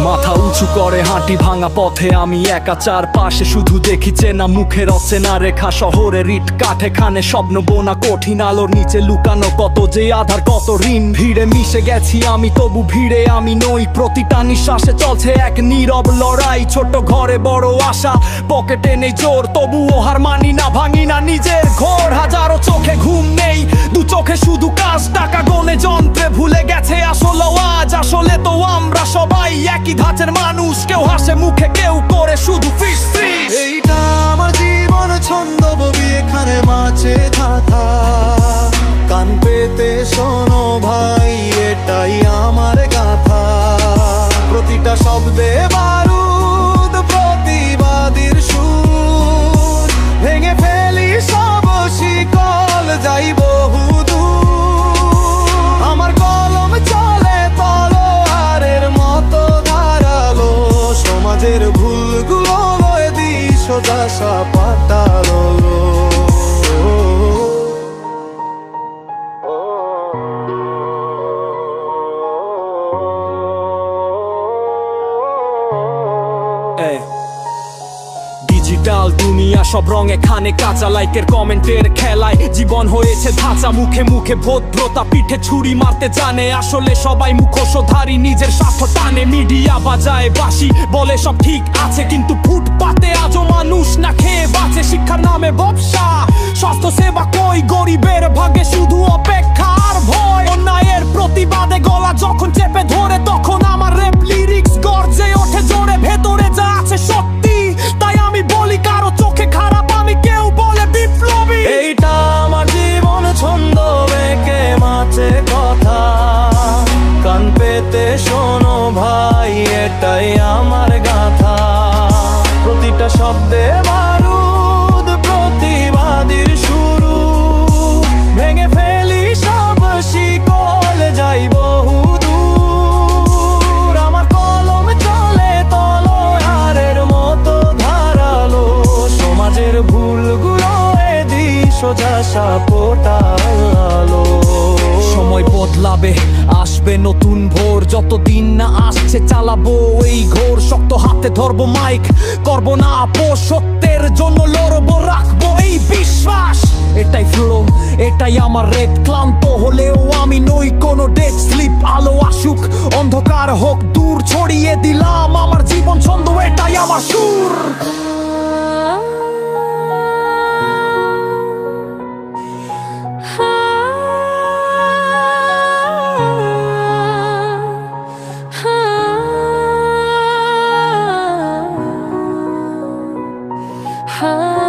মাথা উঁচু করে হাঁটি ভাঙা পথে আমি একা, চারপাশে শুধু দেখি চেনা মুখের অচেনা রেখা। শহরের ইট কাঠে খানে স্বপ্ন বোনা কঠিন, আলোর নিচে লুকানো কত যে আধার, কত ঋণ। ভিড়ে মিশে গেছি আমি, তবু ভিড়ে আমি নই। প্রতিটা নিঃশ্বাসে চলছে এক নীরব লড়াই। ছোট ঘরে বড় আশা, পকেটে নেই জোর, তবুও হার মানি না, ভাঙি না নিজের ঘোর। হাজারো চোখে ঘুম নেই, দু চোখে শুধু কাজ, টাকা গনে যন্ত্রে ভুলে গেছে আসল আওয়াজ। আসলে তো আমরা সবাই একই ধাঁচের মানুষ, কেউ হাসে মুখে, কেউ করে শুধু ফিস ফিস। এইটা আমার জীবন ছন্দ ববি, এখানে মাঝে থাকা। কান পেতে শোনো ভাই, এটাই আমার গাথা। প্রতিটা শব্দে বারুদ, প্রতিবাদীর সুর। ভেঙে ফেলি সব শিকল, যাই বহুদূর। আমার কলম চলে তলোয়ারের মতো ধারালো, সমাজের ভুলগুলো লয়ে দি সোজা সাপাটালো। ডিজিটাল দুনিয়া সব রঙে খানে কাঁচা, লাইকের কমেন্টের খেলায় জীবন হয়েছে ধাঁচা। মুখে মুখে ভদ্রতা, পিঠে ছুরি মারতে জানে। আসলে সবাই মুখোশধারী, নিজের স্বার্থ টানে। মিডিয়া বাজায় বাঁশি, বলে সব ঠিক আছে, কিন্তু ফুটপাতে আজও মানুষ না খেয়ে বাঁচে। শিক্ষার নামে ব্যবসা, স্বাস্থ্য সেবা কই, গরিবের ভাগে শুধু অপেক্ষা আর ভয়। অন্যায়ের প্রতিবাদে গলা যখন চেপে ধরে, তখন আমার রেপ লিরিক্স গর্জে ওঠে জোরে। ভেতরে যা আছে সত্যি, তাই আমি বলি কারো চোখে খারাপ আমি, কেউ বলে বিপ্লবী। এইটা আমার জীবন ছন্দ বেঁকে মাঝে কথা। কান পেতে শোনো ভাই, এটাই আমার গাথা। প্রতিটা শব্দে বারুদ, প্রতিবাদীর শুরু। ভেঙে ফেলি সব শিকল, যাই বহুদূর। আমার কলম চলে তলোয়ারের মতো ধারালো, সমাজের ভুলগুলো এদি সোজা সাপটালো। সময় বদলাবে, আসবে নতুন ভোর। যতদিন না আসছে চালাবো এই ঘোর। শক্ত হাতে ধরবো মাইক, করবো না আপোষ। সত্যের জন্য লড়বো, রাখবো এই বিশ্বাস। এটাই ফ্লো, এটাই আমার রেড। ক্লান্ত হলেও আমি নই কোনো ডেড স্লিপ। আলো আসুক, অন্ধকার হোক দূর, ছড়িয়ে দিলাম আমার জীবন ছন্দ, এটাই আমার সুর। Ha